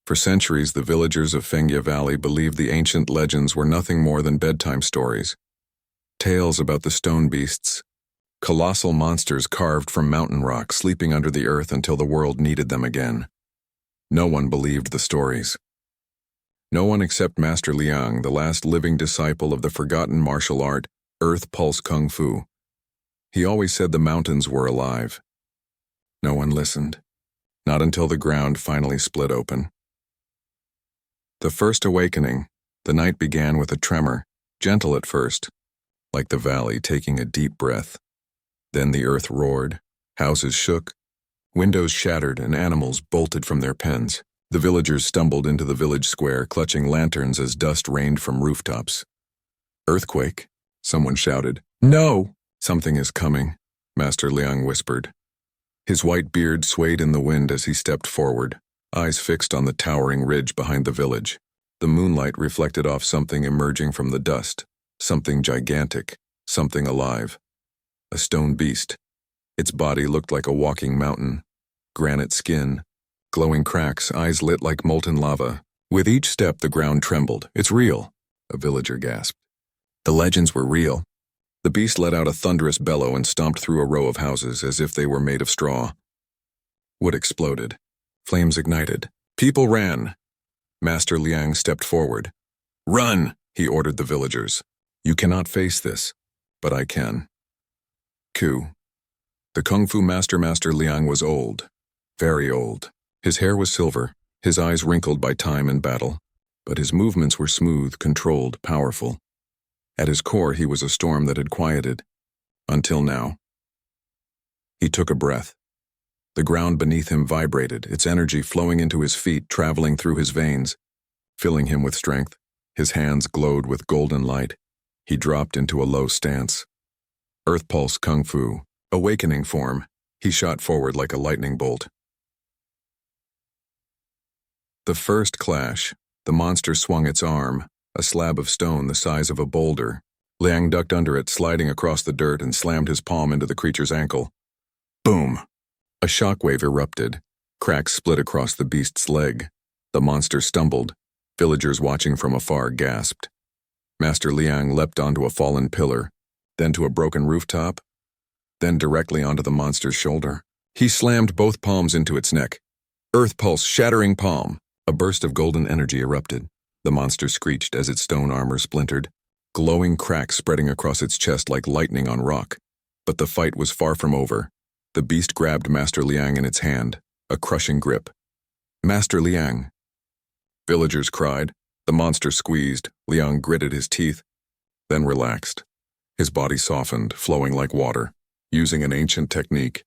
For centuries, the villagers of Fengyue Valley believed the ancient legends were nothing more than bedtime stories. Tales about the stone beasts, colossal monsters carved from mountain rock sleeping under the earth until the world needed them again. No one believed the stories. No one except Master Liang, the last living disciple of the forgotten martial art, Earth Pulse Kung Fu. He always said the mountains were alive. No one listened, not until the ground finally split open. The first awakening, the night began with a tremor, gentle at first, like the valley taking a deep breath. Then the earth roared, houses shook, windows shattered, and animals bolted from their pens. The villagers stumbled into the village square, clutching lanterns as dust rained from rooftops. "Earthquake," someone shouted. "No!" "Something is coming," Master Liang whispered. His white beard swayed in the wind as he stepped forward, eyes fixed on the towering ridge behind the village. The moonlight reflected off something emerging from the dust, something gigantic, something alive. A stone beast. Its body looked like a walking mountain. Granite skin, glowing cracks, eyes lit like molten lava. With each step, the ground trembled. "It's real," a villager gasped. The legends were real. The beast let out a thunderous bellow and stomped through a row of houses as if they were made of straw. Wood exploded. Flames ignited. People ran. Master Liang stepped forward. "Run!" he ordered the villagers. "You cannot face this, but I can." Ku. The Kung Fu Master Liang was old, very old. His hair was silver, his eyes wrinkled by time and battle, but his movements were smooth, controlled, powerful. At his core, he was a storm that had quieted, until now. He took a breath. The ground beneath him vibrated, its energy flowing into his feet, traveling through his veins, filling him with strength. His hands glowed with golden light. He dropped into a low stance. Earth Pulse Kung Fu, awakening form. He shot forward like a lightning bolt. The first clash, the monster swung its arm, a slab of stone the size of a boulder. Liang ducked under it, sliding across the dirt, and slammed his palm into the creature's ankle. Boom! A shockwave erupted. Cracks split across the beast's leg. The monster stumbled. Villagers watching from afar gasped. Master Liang leapt onto a fallen pillar, then to a broken rooftop, then directly onto the monster's shoulder. He slammed both palms into its neck. Earth Pulse, shattering palm. A burst of golden energy erupted. The monster screeched as its stone armor splintered, glowing cracks spreading across its chest like lightning on rock. But the fight was far from over. The beast grabbed Master Liang in its hand, a crushing grip. "Master Liang!" Villagers cried. The monster squeezed. Liang gritted his teeth, then relaxed. His body softened, flowing like water. Using an ancient technique,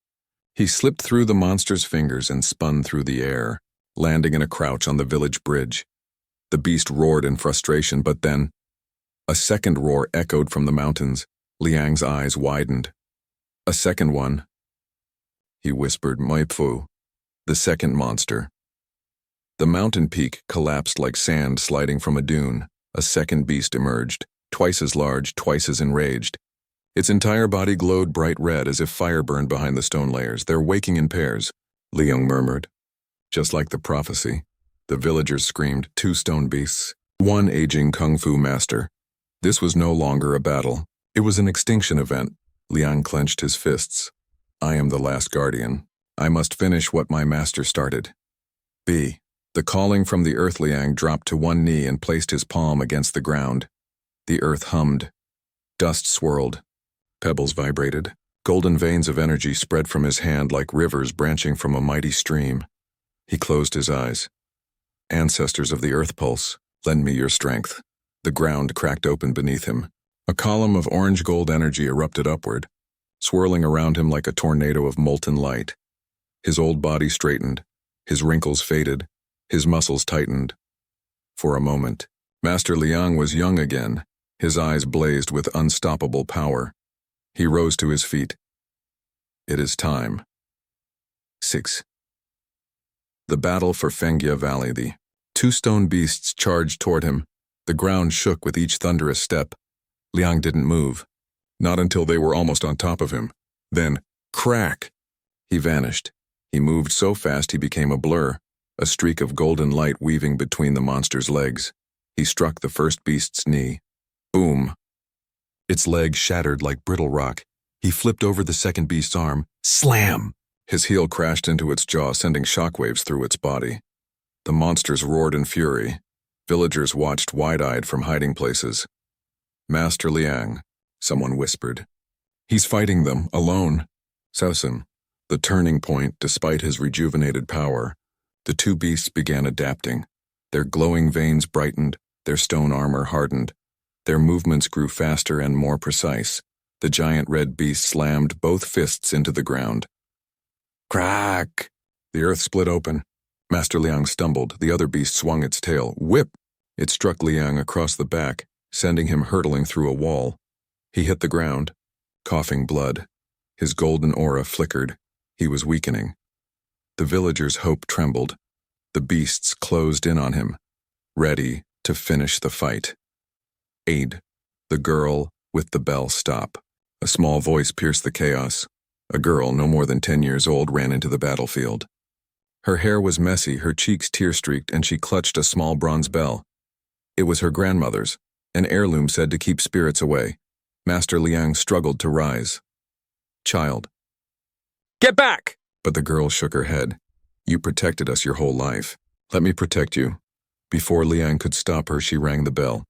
he slipped through the monster's fingers and spun through the air, landing in a crouch on the village bridge. The beast roared in frustration, but then a second roar echoed from the mountains. Liang's eyes widened. "A second one," he whispered. "Maipu, the second monster." The mountain peak collapsed like sand sliding from a dune. A second beast emerged, twice as large, twice as enraged. Its entire body glowed bright red as if fire burned behind the stone layers. "They're waking in pairs," Liang murmured. Just like the prophecy, the villagers screamed, 2 stone beasts, 1 aging Kung Fu master. This was no longer a battle. It was an extinction event. Liang clenched his fists. "I am the last guardian. I must finish what my master started." B. The calling from the earth. Liang dropped to one knee and placed his palm against the ground. The earth hummed. Dust swirled. Pebbles vibrated. Golden veins of energy spread from his hand like rivers branching from a mighty stream. He closed his eyes. "Ancestors of the Earth Pulse, lend me your strength." The ground cracked open beneath him. A column of orange-gold energy erupted upward, swirling around him like a tornado of molten light. His old body straightened. His wrinkles faded. His muscles tightened. For a moment, Master Liang was young again. His eyes blazed with unstoppable power. He rose to his feet. "It is time." 6. The battle for Fengyue Valley. The 2 stone beasts charged toward him. The ground shook with each thunderous step. Liang didn't move, not until they were almost on top of him. Then, crack! He vanished. He moved so fast he became a blur, a streak of golden light weaving between the monster's legs. He struck the first beast's knee. Boom! Its leg shattered like brittle rock. He flipped over the second beast's arm. Slam! His heel crashed into its jaw, sending shockwaves through its body. The monsters roared in fury. Villagers watched wide-eyed from hiding places. Master Liang, someone whispered. He's fighting them, alone. Sausen, the turning point despite his rejuvenated power. The two beasts began adapting. Their glowing veins brightened, their stone armor hardened. Their movements grew faster and more precise. The giant red beast slammed both fists into the ground. Crack! The earth split open. Master Liang stumbled. The other beast swung its tail. Whip! It struck Liang across the back, sending him hurtling through a wall. He hit the ground, coughing blood. His golden aura flickered. He was weakening. The villagers' hope trembled. The beasts closed in on him, ready to finish the fight. Aid! The girl with the bell stop. A small voice pierced the chaos. A girl, no more than 10 years old, ran into the battlefield. Her hair was messy, her cheeks tear-streaked, and she clutched a small bronze bell. It was her grandmother's, an heirloom said to keep spirits away. Master Liang struggled to rise. Child. Get back! But the girl shook her head. You protected us your whole life. Let me protect you. Before Liang could stop her, she rang the bell.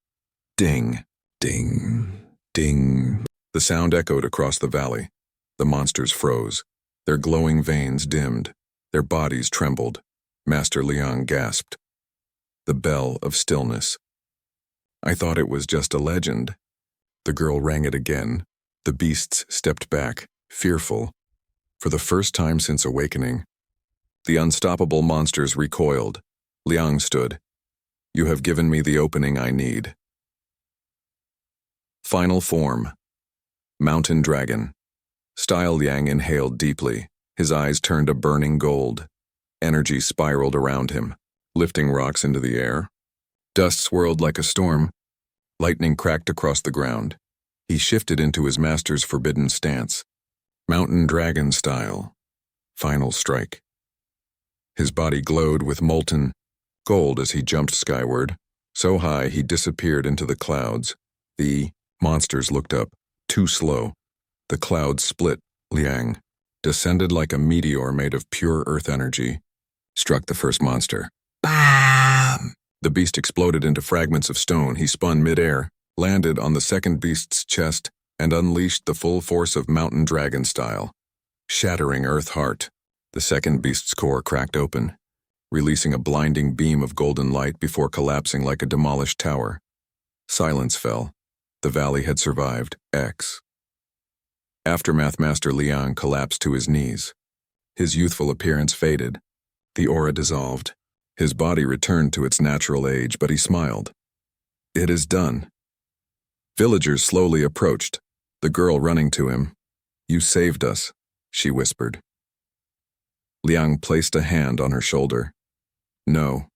Ding, ding, ding. The sound echoed across the valley. The monsters froze. Their glowing veins dimmed. Their bodies trembled. Master Liang gasped. The bell of stillness. I thought it was just a legend. The girl rang it again. The beasts stepped back, fearful. For the first time since awakening, the unstoppable monsters recoiled. Liang stood. You have given me the opening I need. Final form. Mountain Dragon. Style Liang inhaled deeply. His eyes turned a burning gold. Energy spiraled around him, lifting rocks into the air. Dust swirled like a storm. Lightning cracked across the ground. He shifted into his master's forbidden stance. Mountain Dragon style. Final strike. His body glowed with molten gold as he jumped skyward. So high he disappeared into the clouds. The monsters looked up, too slow. The clouds split. Liang, descended like a meteor made of pure earth energy, struck the first monster. Bam! The beast exploded into fragments of stone. He spun midair, landed on the second beast's chest, and unleashed the full force of Mountain Dragon style, shattering Earth Heart. The second beast's core cracked open, releasing a blinding beam of golden light before collapsing like a demolished tower. Silence fell. The valley had survived. X. Aftermath. Master Liang collapsed to his knees. His youthful appearance faded. The aura dissolved. His body returned to its natural age, but he smiled. It is done. Villagers slowly approached, the girl running to him. You saved us, she whispered. Liang placed a hand on her shoulder. No.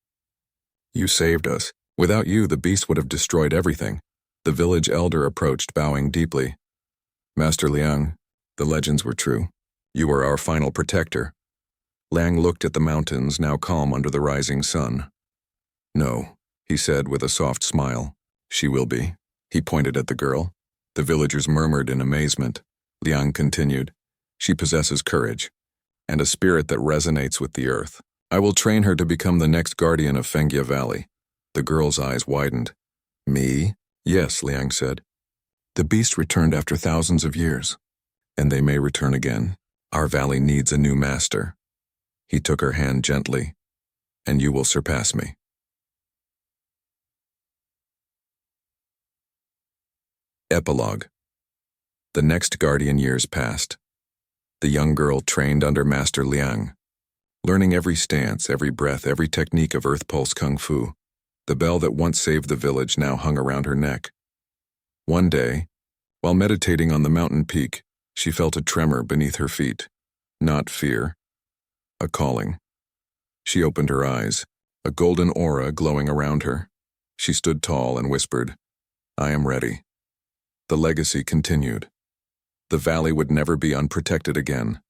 You saved us. Without you, the beast would have destroyed everything. The village elder approached, bowing deeply. Master Liang, the legends were true. You were our final protector. Liang looked at the mountains, now calm under the rising sun. No, he said with a soft smile. She will be. He pointed at the girl. The villagers murmured in amazement. Liang continued. She possesses courage, and a spirit that resonates with the earth. I will train her to become the next guardian of Fengia Valley. The girl's eyes widened. Me? Yes, Liang said. The beast returned after thousands of years, and they may return again. Our valley needs a new master. He took her hand gently. And you will surpass me. Epilogue. The next guardian years passed. The young girl trained under Master Liang, learning every stance, every breath, every technique of Earth Pulse Kung Fu. The bell that once saved the village now hung around her neck. One day, while meditating on the mountain peak, she felt a tremor beneath her feet. Not fear, a calling. She opened her eyes, a golden aura glowing around her. She stood tall and whispered, I am ready. The legacy continued. The valley would never be unprotected again.